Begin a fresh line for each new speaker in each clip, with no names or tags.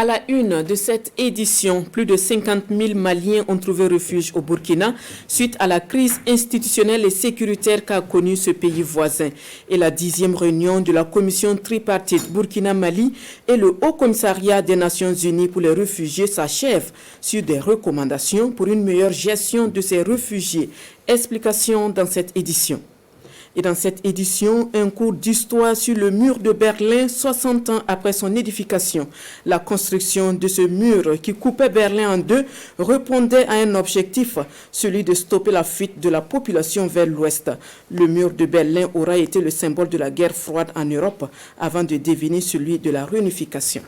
À la une de cette édition, plus de 50 000 Maliens ont trouvé refuge au Burkina suite à la crise institutionnelle et sécuritaire qu'a connue ce pays voisin. Et la 10e réunion de la commission tripartite Burkina-Mali et le Haut Commissariat des Nations Unies pour les réfugiés s'achève sur des recommandations pour une meilleure gestion de ces réfugiés. Explication dans cette édition. Et dans cette édition, un cours d'histoire sur le mur de Berlin 60 ans après son édification. La construction de ce mur qui coupait Berlin en deux répondait à un objectif, celui de stopper la fuite de la population vers l'ouest. Le mur de Berlin aura été le symbole de la guerre froide en Europe avant de devenir celui de la réunification.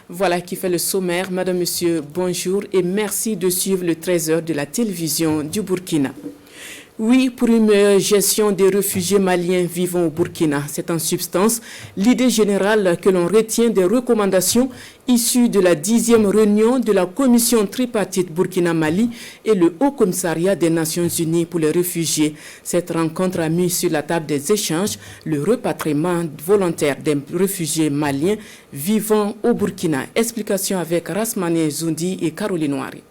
Voilà qui fait le sommaire. Madame, Monsieur, bonjour et merci de suivre le 13h de la télévision du Burkina. Oui, pour une meilleure gestion des réfugiés maliens vivant au Burkina. C'est en substance l'idée générale que l'on retient des recommandations issues de la 10e réunion de la commission tripartite Burkina-Mali et le Haut Commissariat des Nations Unies pour les réfugiés. Cette rencontre a mis sur la table des échanges le repatriement volontaire des réfugiés maliens vivant au Burkina. Explication avec Rasmane Zoundi et Caroline Noiri.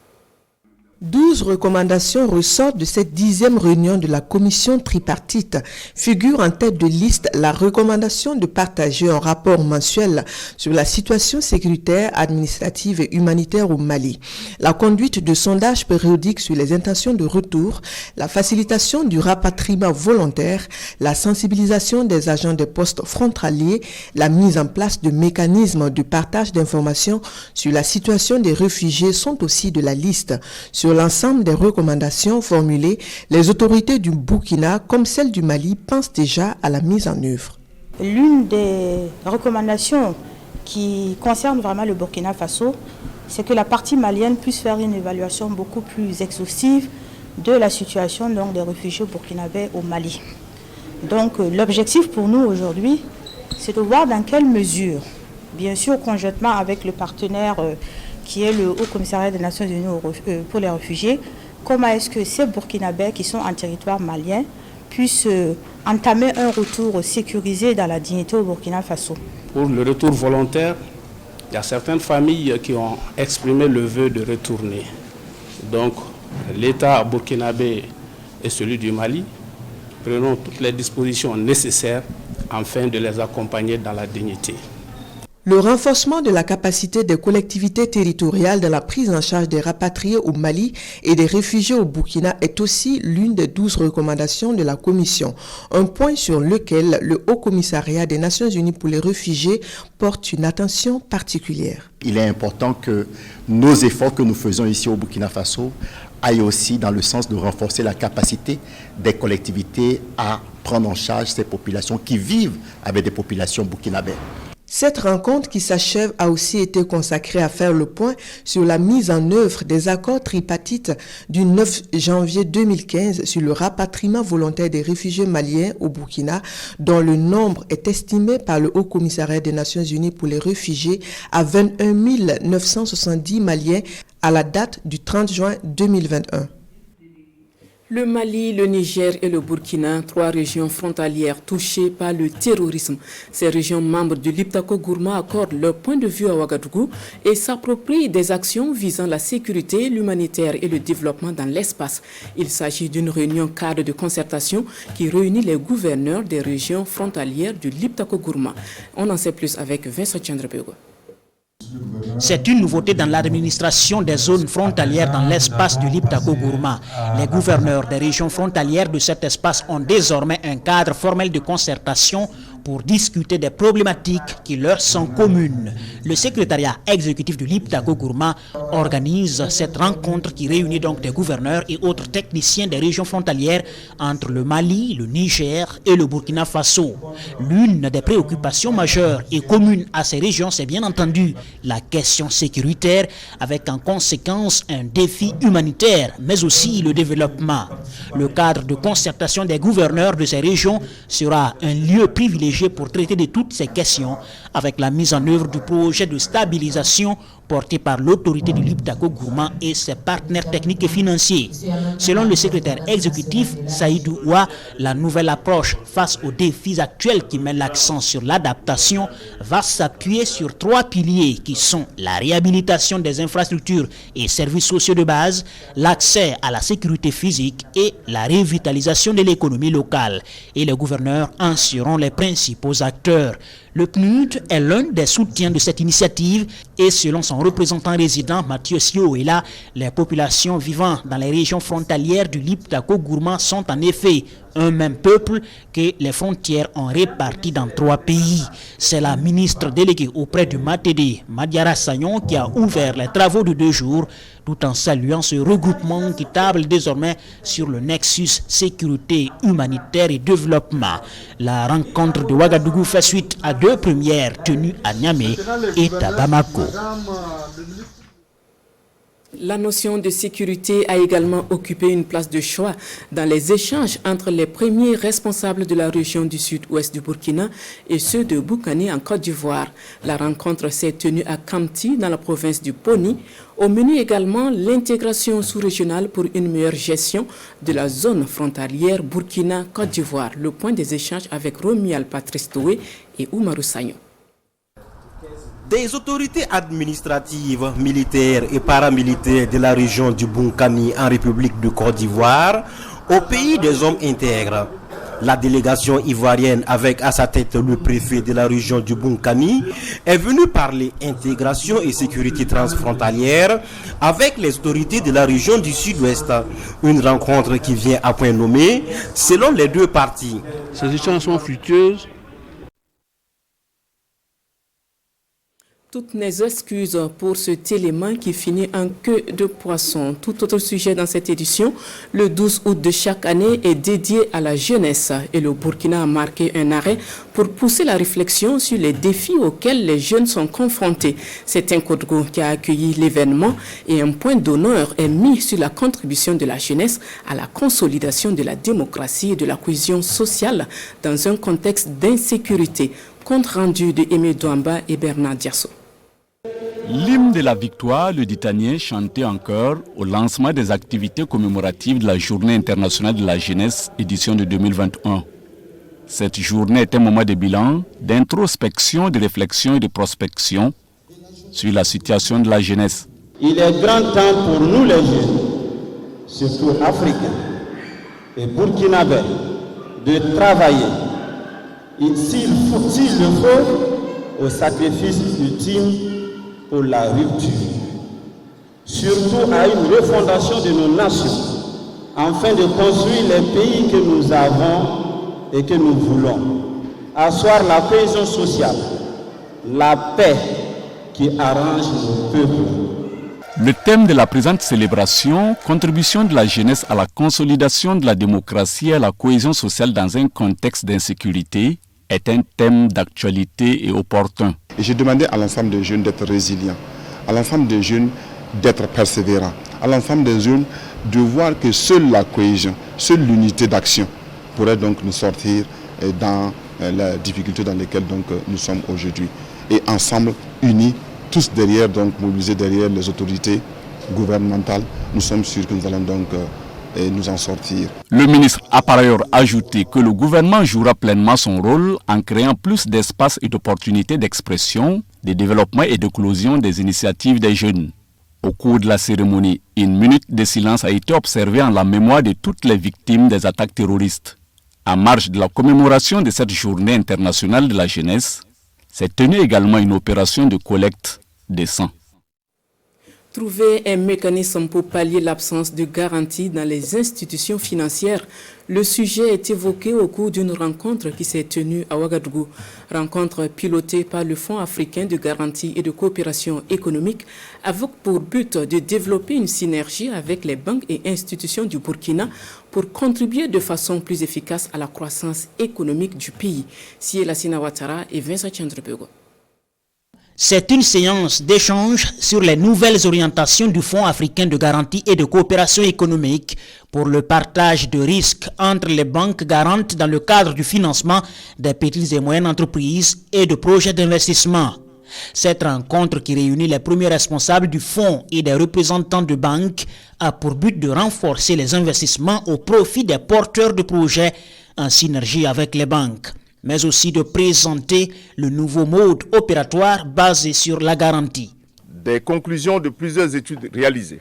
12 recommandations ressortent de cette 10e réunion de la commission tripartite. Figure en tête de liste la recommandation de partager un rapport mensuel sur la situation sécuritaire, administrative et humanitaire au Mali, la conduite de sondages périodiques sur les intentions de retour, la facilitation du rapatriement volontaire, la sensibilisation des agents des postes frontaliers, la mise en place de mécanismes de partage d'informations sur la situation des réfugiés sont aussi de la liste. Sur l'ensemble des recommandations formulées, les autorités du Burkina, comme celles du Mali, pensent déjà à la mise en œuvre.
L'une des recommandations qui concerne vraiment le Burkina Faso, c'est que la partie malienne puisse faire une évaluation beaucoup plus exhaustive de la situation des réfugiés burkinabés au Mali. Donc l'objectif pour nous aujourd'hui, c'est de voir dans quelle mesure, bien sûr conjointement avec le partenaire qui est le Haut Commissariat des Nations Unies pour les réfugiés, comment est-ce que ces Burkinabés qui sont en territoire malien puissent entamer un retour sécurisé dans la dignité au Burkina Faso.
Pour le retour volontaire, il y a certaines familles qui ont exprimé le vœu de retourner. Donc l'État burkinabé et celui du Mali prenons toutes les dispositions nécessaires afin de les accompagner dans la dignité.
Le renforcement de la capacité des collectivités territoriales dans la prise en charge des rapatriés au Mali et des réfugiés au Burkina est aussi l'une des 12 recommandations de la Commission, un point sur lequel le Haut Commissariat des Nations Unies pour les réfugiés porte une attention particulière.
Il est important que nos efforts que nous faisons ici au Burkina Faso aillent aussi dans le sens de renforcer la capacité des collectivités à prendre en charge ces populations qui vivent avec des populations burkinabées.
Cette rencontre qui s'achève a aussi été consacrée à faire le point sur la mise en œuvre des accords tripartites du 9 janvier 2015 sur le rapatriement volontaire des réfugiés maliens au Burkina, dont le nombre est estimé par le Haut Commissariat des Nations Unies pour les réfugiés à 21 970 Maliens à la date du 30 juin 2021.
Le Mali, le Niger et le Burkina, 3 régions frontalières touchées par le terrorisme. Ces régions membres du Liptako Gourma accordent leur point de vue à Ouagadougou et s'approprient des actions visant la sécurité, l'humanitaire et le développement dans l'espace. Il s'agit d'une réunion cadre de concertation qui réunit les gouverneurs des régions frontalières du Liptako Gourma. On en sait plus avec Vincent Tchandrebego.
C'est une nouveauté dans l'administration des zones frontalières dans l'espace du Liptako Gourma. Les gouverneurs des régions frontalières de cet espace ont désormais un cadre formel de concertation pour discuter des problématiques qui leur sont communes. Le secrétariat exécutif du Liptako Gourma organise cette rencontre qui réunit donc des gouverneurs et autres techniciens des régions frontalières entre le Mali, le Niger et le Burkina Faso. L'une des préoccupations majeures et communes à ces régions, c'est bien entendu la question sécuritaire, avec en conséquence un défi humanitaire, mais aussi le développement. Le cadre de concertation des gouverneurs de ces régions sera un lieu privilégié pour traiter de toutes ces questions avec la mise en œuvre du projet de stabilisation porté par l'autorité du Liptako Gourma et ses partenaires techniques et financiers. Selon le secrétaire exécutif Saïdou Oua, la nouvelle approche face aux défis actuels qui met l'accent sur l'adaptation va s'appuyer sur 3 piliers qui sont la réhabilitation des infrastructures et services sociaux de base, l'accès à la sécurité physique et la revitalisation de l'économie locale. Et les gouverneurs en seront les principaux acteurs. Le PNUD est l'un des soutiens de cette initiative et selon son représentant résident Mathieu Sioela, les populations vivant dans les régions frontalières du Liptako Gourma sont en effet un même peuple que les frontières ont répartis dans 3 pays. C'est la ministre déléguée auprès du MATD, Madiara Sagnon, qui a ouvert les travaux de 2 jours tout en saluant ce regroupement qui table désormais sur le nexus sécurité, humanitaire et développement. La rencontre de Ouagadougou fait suite à 2 premières tenues à Niamey et à Bamako.
La notion de sécurité a également occupé une place de choix dans les échanges entre les premiers responsables de la région du sud-ouest du Burkina et ceux de Boukani en Côte d'Ivoire. La rencontre s'est tenue à Kamti dans la province du Poni. Au menu également l'intégration sous-régionale pour une meilleure gestion de la zone frontalière Burkina-Côte d'Ivoire. Le point des échanges avec Romuald Patrice Toué et Oumarou Sagnon.
Des autorités administratives, militaires et paramilitaires de la région du Boukani en République de Côte d'Ivoire au pays des hommes intègres. La délégation ivoirienne avec à sa tête le préfet de la région du Boukani est venue parler intégration et sécurité transfrontalière avec les autorités de la région du sud-ouest. Une rencontre qui vient à point nommé selon les 2 parties.
Ces échanges sont fructueux.
Toutes mes excuses pour cet élément qui finit en queue de poisson. Tout autre sujet dans cette édition, le 12 août de chaque année est dédié à la jeunesse et le Burkina a marqué un arrêt pour pousser la réflexion sur les défis auxquels les jeunes sont confrontés. C'est un Kodgo qui a accueilli l'événement et un point d'honneur est mis sur la contribution de la jeunesse à la consolidation de la démocratie et de la cohésion sociale dans un contexte d'insécurité. Compte rendu de Aimé Douamba et Bernard Diasso.
L'hymne de la victoire, le Ditanien, chanté en chœur au lancement des activités commémoratives de la Journée internationale de la jeunesse, édition de 2021. Cette journée est un moment de bilan, d'introspection, de réflexion et de prospection sur la situation de la jeunesse.
Il est grand temps pour nous les jeunes, surtout africains et burkinabés, de travailler, s'il le faut, au sacrifice ultime pour la rupture, surtout à une refondation de nos nations, afin de construire les pays que nous avons et que nous voulons, asseoir la cohésion sociale, la paix qui arrange nos peuples.
Le thème de la présente célébration, contribution de la jeunesse à la consolidation de la démocratie et à la cohésion sociale dans un contexte d'insécurité, est un thème d'actualité et opportun.
Et j'ai demandé à l'ensemble des jeunes d'être résilients, à l'ensemble des jeunes d'être persévérants, à l'ensemble des jeunes de voir que seule la cohésion, seule l'unité d'action pourrait donc nous sortir dans la difficulté dans laquelle donc nous sommes aujourd'hui. Et ensemble, unis, tous derrière, donc mobilisés derrière les autorités gouvernementales, nous sommes sûrs que nous allons donc nous en sortir.
Le ministre a par ailleurs ajouté que le gouvernement jouera pleinement son rôle en créant plus d'espace et d'opportunités d'expression, de développement et d'éclosion des initiatives des jeunes. Au cours de la cérémonie, une minute de silence a été observée en la mémoire de toutes les victimes des attaques terroristes. En marge de la commémoration de cette journée internationale de la jeunesse, s'est tenue également une opération de collecte de sang.
Trouver un mécanisme pour pallier l'absence de garantie dans les institutions financières. Le sujet est évoqué au cours d'une rencontre qui s'est tenue à Ouagadougou. Rencontre pilotée par le Fonds africain de garantie et de coopération économique avec pour but de développer une synergie avec les banques et institutions du Burkina pour contribuer de façon plus efficace à la croissance économique du pays. Siela Sina Ouattara et Vincent Chandrepego.
C'est une séance d'échange sur les nouvelles orientations du Fonds africain de garantie et de coopération économique pour le partage de risques entre les banques garantes dans le cadre du financement des petites et moyennes entreprises et de projets d'investissement. Cette rencontre qui réunit les premiers responsables du fonds et des représentants de banques a pour but de renforcer les investissements au profit des porteurs de projets en synergie avec les banques, mais aussi de présenter le nouveau mode opératoire basé sur la garantie.
Des conclusions de plusieurs études réalisées,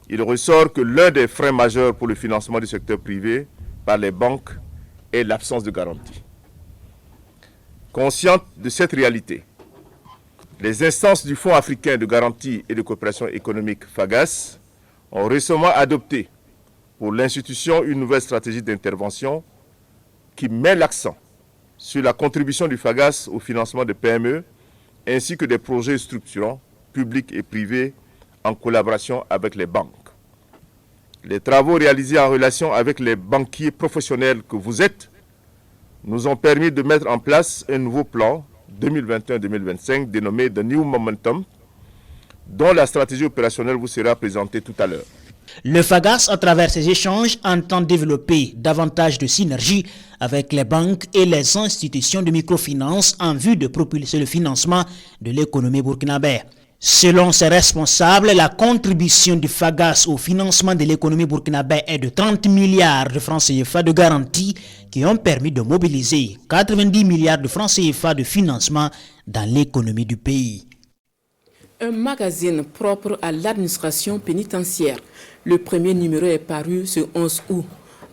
il ressort que l'un des freins majeurs pour le financement du secteur privé par les banques est l'absence de garantie. Consciente de cette réalité, les instances du Fonds africain de garantie et de coopération économique FAGAS ont récemment adopté pour l'institution une nouvelle stratégie d'intervention qui met l'accent sur la contribution du FAGAS au financement de PME ainsi que des projets structurants, publics et privés en collaboration avec les banques. Les travaux réalisés en relation avec les banquiers professionnels que vous êtes nous ont permis de mettre en place un nouveau plan 2021-2025 dénommé The New Momentum, dont la stratégie opérationnelle vous sera présentée tout à l'heure.
Le FAGAS, à travers ces échanges, entend développer davantage de synergie avec les banques et les institutions de microfinance en vue de propulser le financement de l'économie burkinabé. Selon ses responsables, la contribution du FAGAS au financement de l'économie burkinabé est de 30 milliards de francs CFA de garantie qui ont permis de mobiliser 90 milliards de francs CFA de financement dans l'économie du pays.
Un magazine propre à l'administration pénitentiaire. Le premier numéro est paru ce 11 août.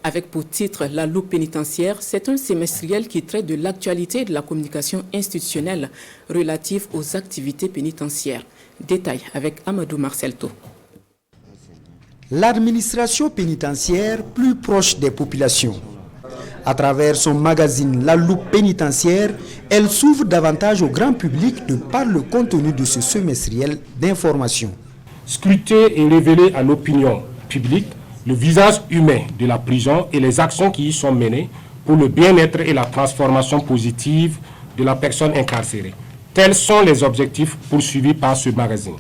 Avec pour titre La loupe pénitentiaire, c'est un semestriel qui traite de l'actualité et de la communication institutionnelle relative aux activités pénitentiaires. Détail avec Amadou Marcelto.
L'administration pénitentiaire plus proche des populations. À travers son magazine La loupe pénitentiaire, elle s'ouvre davantage au grand public de par le contenu de ce semestriel d'information.
Scruter et révéler à l'opinion publique le visage humain de la prison et les actions qui y sont menées pour le bien-être et la transformation positive de la personne incarcérée. Tels sont les objectifs poursuivis par ce magazine.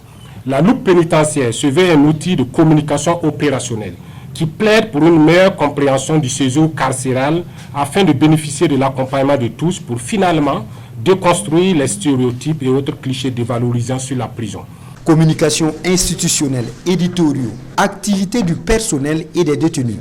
La loupe pénitentiaire se veut un outil de communication opérationnelle qui plaide pour une meilleure compréhension du séjour carcéral afin de bénéficier de l'accompagnement de tous pour finalement déconstruire les stéréotypes et autres clichés dévalorisants sur la prison.
Communication institutionnelle, éditoriaux, activités du personnel et des détenus.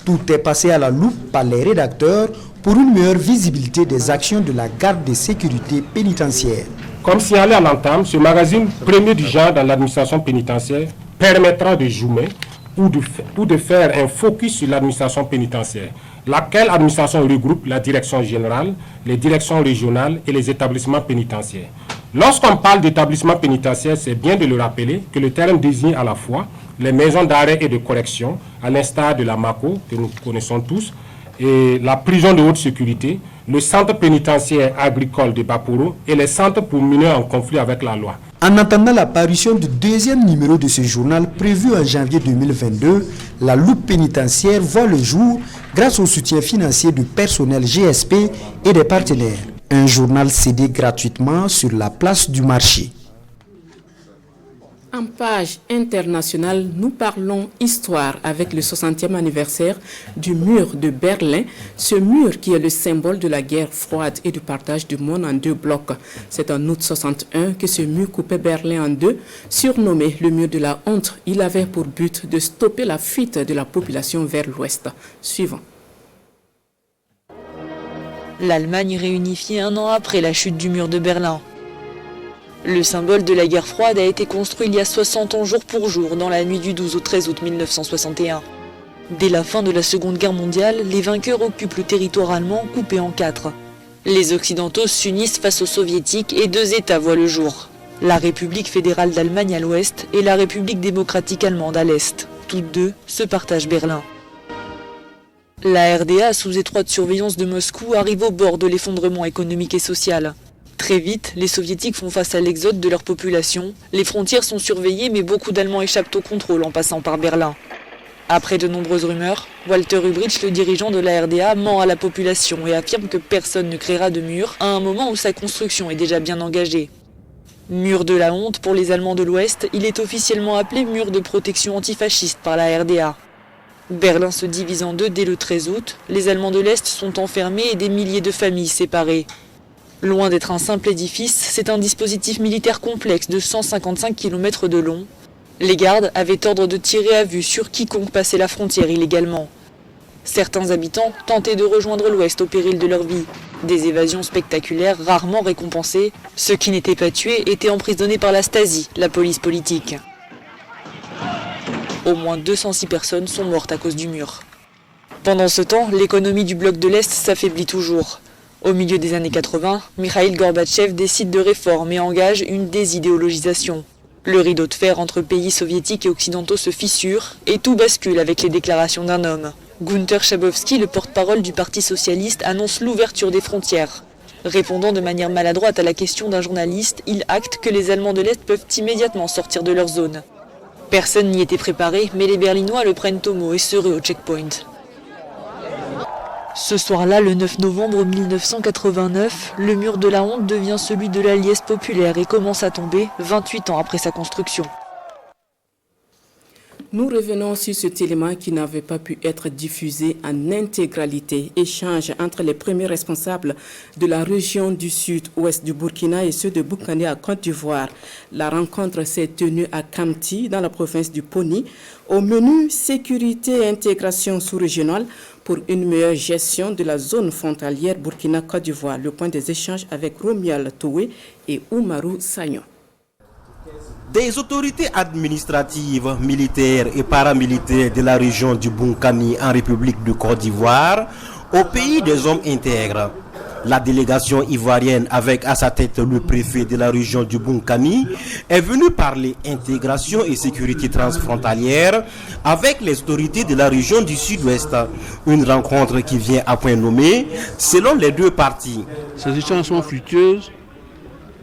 Tout est passé à la loupe par les rédacteurs pour une meilleure visibilité des actions de la garde de sécurité pénitentiaire.
Comme signalé à l'entame, ce magazine, premier du genre dans l'administration pénitentiaire, permettra de zoomer ou de faire un focus sur l'administration pénitentiaire, laquelle administration regroupe la direction générale, les directions régionales et les établissements pénitentiaires. Lorsqu'on parle d'établissement pénitentiaire, c'est bien de le rappeler que le terme désigne à la fois les maisons d'arrêt et de correction, à l'instar de la MACO, que nous connaissons tous, et la prison de haute sécurité, le centre pénitentiaire agricole de Baporo et les centres pour mineurs en conflit avec la loi.
En attendant la parution du deuxième numéro de ce journal prévu en janvier 2022, la loupe pénitentiaire voit le jour grâce au soutien financier du personnel GSP et des partenaires. Un journal cédé gratuitement sur la place du marché.
En page internationale, nous parlons histoire avec le 60e anniversaire du mur de Berlin, ce mur qui est le symbole de la guerre froide et du partage du monde en deux blocs. C'est en août 61 que ce mur coupait Berlin en deux, surnommé le mur de la honte. Il avait pour but de stopper la fuite de la population vers l'ouest. Suivant.
L'Allemagne réunifiée un an après la chute du mur de Berlin. Le symbole de la guerre froide a été construit il y a 60 ans jour pour jour dans la nuit du 12 au 13 août 1961. Dès la fin de la Seconde Guerre mondiale, les vainqueurs occupent le territoire allemand coupé en quatre. Les Occidentaux s'unissent face aux Soviétiques et deux États voient le jour. La République fédérale d'Allemagne à l'ouest et la République démocratique allemande à l'est. Toutes deux se partagent Berlin. La RDA, sous étroite surveillance de Moscou, arrive au bord de l'effondrement économique et social. Très vite, les Soviétiques font face à l'exode de leur population. Les frontières sont surveillées, mais beaucoup d'Allemands échappent au contrôle en passant par Berlin. Après de nombreuses rumeurs, Walter Ulbricht, le dirigeant de la RDA, ment à la population et affirme que personne ne créera de mur à un moment où sa construction est déjà bien engagée. Mur de la honte pour les Allemands de l'Ouest, il est officiellement appelé mur de protection antifasciste par la RDA. Berlin se divise en deux dès le 13 août, les Allemands de l'Est sont enfermés et des milliers de familles séparées. Loin d'être un simple édifice, c'est un dispositif militaire complexe de 155 km de long. Les gardes avaient ordre de tirer à vue sur quiconque passait la frontière illégalement. Certains habitants tentaient de rejoindre l'Ouest au péril de leur vie. Des évasions spectaculaires rarement récompensées. Ceux qui n'étaient pas tués étaient emprisonnés par la Stasi, la police politique. Au moins 206 personnes sont mortes à cause du mur. Pendant ce temps, l'économie du bloc de l'Est s'affaiblit toujours. Au milieu des années 80, Mikhaïl Gorbatchev décide de réforme et engage une désidéologisation. Le rideau de fer entre pays soviétiques et occidentaux se fissure et tout bascule avec les déclarations d'un homme. Gunther Schabowski, le porte-parole du Parti socialiste, annonce l'ouverture des frontières. Répondant de manière maladroite à la question d'un journaliste, il acte que les Allemands de l'Est peuvent immédiatement sortir de leur zone. Personne n'y était préparé, mais les Berlinois le prennent au mot et se ruent au checkpoint. Ce soir-là, le 9 novembre 1989, le mur de la honte devient celui de la liesse populaire et commence à tomber 28 ans après sa construction.
Nous revenons sur cet élément qui n'avait pas pu être diffusé en intégralité. Échange entre les premiers responsables de la région du sud-ouest du Burkina et ceux de Boukani à Côte d'Ivoire. La rencontre s'est tenue à Kamti, dans la province du Poni. Au menu, sécurité et intégration sous-régionale pour une meilleure gestion de la zone frontalière Burkina-Côte d'Ivoire. Le point des échanges avec Romial Toué et Oumarou Sagnon.
Des autorités administratives, militaires et paramilitaires de la région du Boukani en République de Côte d'Ivoire au pays des hommes intègres. La délégation ivoirienne avec à sa tête le préfet de la région du Boukani est venue parler intégration et sécurité transfrontalière avec les autorités de la région du sud-ouest. Une rencontre qui vient à point nommé selon les deux parties.
Ces échanges sont fructueuses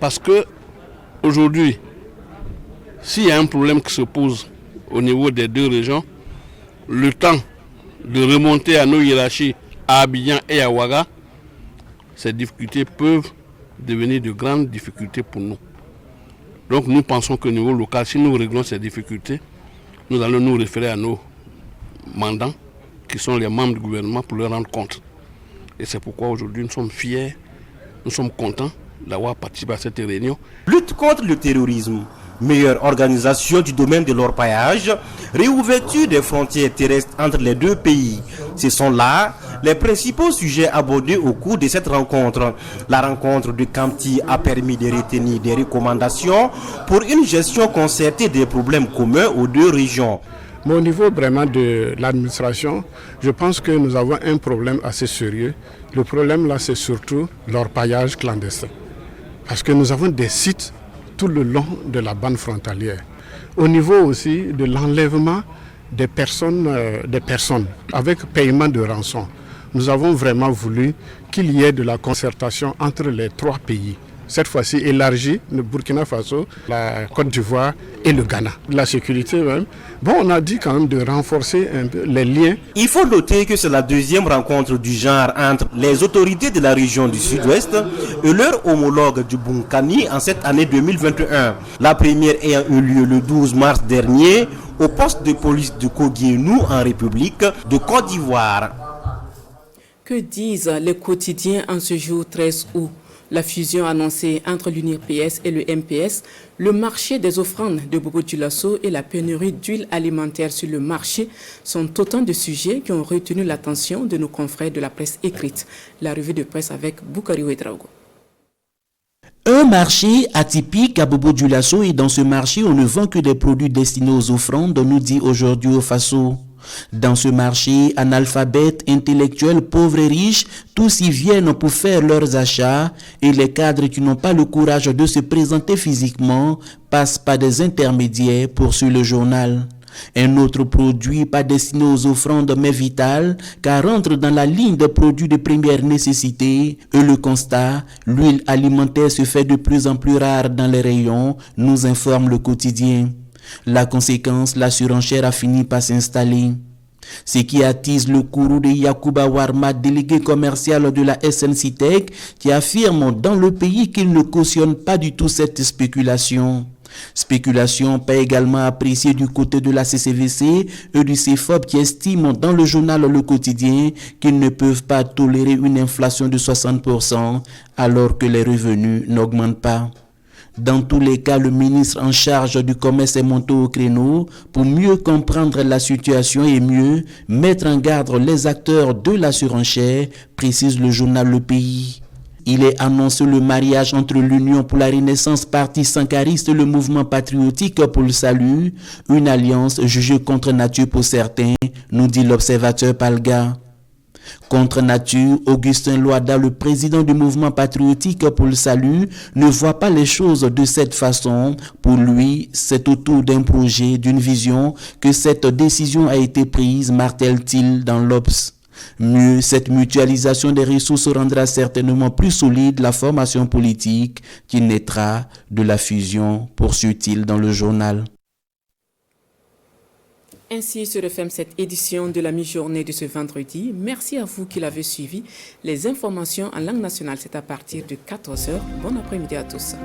parce que aujourd'hui, s'il y a un problème qui se pose au niveau des deux régions, le temps de remonter à nos hiérarchies à Abidjan et à Ouaga, ces difficultés peuvent devenir de grandes difficultés pour nous. Donc nous pensons qu'au niveau local, si nous réglons ces difficultés, nous allons nous référer à nos mandants, qui sont les membres du gouvernement, pour leur rendre compte. Et c'est pourquoi aujourd'hui nous sommes fiers, nous sommes contents d'avoir participé à cette réunion.
Lutte contre le terrorisme, meilleure organisation du domaine de l'orpaillage, réouverture des frontières terrestres entre les deux pays. Ce sont là les principaux sujets abordés au cours de cette rencontre. La rencontre de Kamti a permis de retenir des recommandations pour une gestion concertée des problèmes communs aux deux régions.
Mais au niveau vraiment de l'administration, je pense que nous avons un problème assez sérieux. Le problème là, c'est surtout l'orpaillage clandestin. Parce que nous avons des sites tout le long de la bande frontalière. Au niveau aussi de l'enlèvement des personnes avec paiement de rançon. Nous avons vraiment voulu qu'il y ait de la concertation entre les trois pays. Cette fois-ci élargie, le Burkina Faso, la Côte d'Ivoire et le Ghana. La sécurité même. Bon, on a dit quand même de renforcer un peu les liens.
Il faut noter que c'est la deuxième rencontre du genre entre les autorités de la région du Sud-Ouest et leur homologue du Boukani en cette année 2021. La première ayant eu lieu le 12 mars dernier au poste de police de Koguienou en République de Côte d'Ivoire.
Que disent les quotidiens en ce jour 13 août? La fusion annoncée entre l'UNIRPS et le MPS, le marché des offrandes de Bobo Dioulasso et la pénurie d'huile alimentaire sur le marché sont autant de sujets qui ont retenu l'attention de nos confrères de la presse écrite. La revue de presse avec Boukari Ouedraogo.
Un marché atypique à Bobo Dioulasso et dans ce marché, on ne vend que des produits destinés aux offrandes, nous dit aujourd'hui au Faso. Dans ce marché, analphabètes, intellectuels, pauvres et riches, tous y viennent pour faire leurs achats et les cadres qui n'ont pas le courage de se présenter physiquement passent par des intermédiaires, poursuit le journal. Un autre produit pas destiné aux offrandes mais vital car rentre dans la ligne des produits de première nécessité et le constat, l'huile alimentaire se fait de plus en plus rare dans les rayons, nous informe le quotidien. La conséquence, la surenchère a fini par s'installer. Ce qui attise le courroux de Yacouba Warma, délégué commercial de la SNCTEC, qui affirme dans le pays qu'il ne cautionne pas du tout cette spéculation. Spéculation pas également appréciée du côté de la CCVC et du CFOP qui estiment dans le journal Le Quotidien qu'ils ne peuvent pas tolérer une inflation de 60% alors que les revenus n'augmentent pas. Dans tous les cas, le ministre en charge du commerce est monté au créneau pour mieux comprendre la situation et mieux mettre en garde les acteurs de la surenchère, précise le journal Le Pays. Il est annoncé le mariage entre l'Union pour la Renaissance, parti sankariste et le mouvement patriotique pour le salut, une alliance jugée contre nature pour certains, nous dit l'observateur Palga. Contre nature, Augustin Loada, le président du mouvement patriotique pour le salut, ne voit pas les choses de cette façon. Pour lui, c'est autour d'un projet, d'une vision que cette décision a été prise, martèle-t-il dans l'Obs. Mieux, cette mutualisation des ressources rendra certainement plus solide la formation politique qui naîtra de la fusion, poursuit-il dans le journal.
Ainsi se referme cette édition de la mi-journée de ce vendredi. Merci à vous qui l'avez suivi. Les informations en langue nationale, c'est à partir de 14h. Bon après-midi à tous.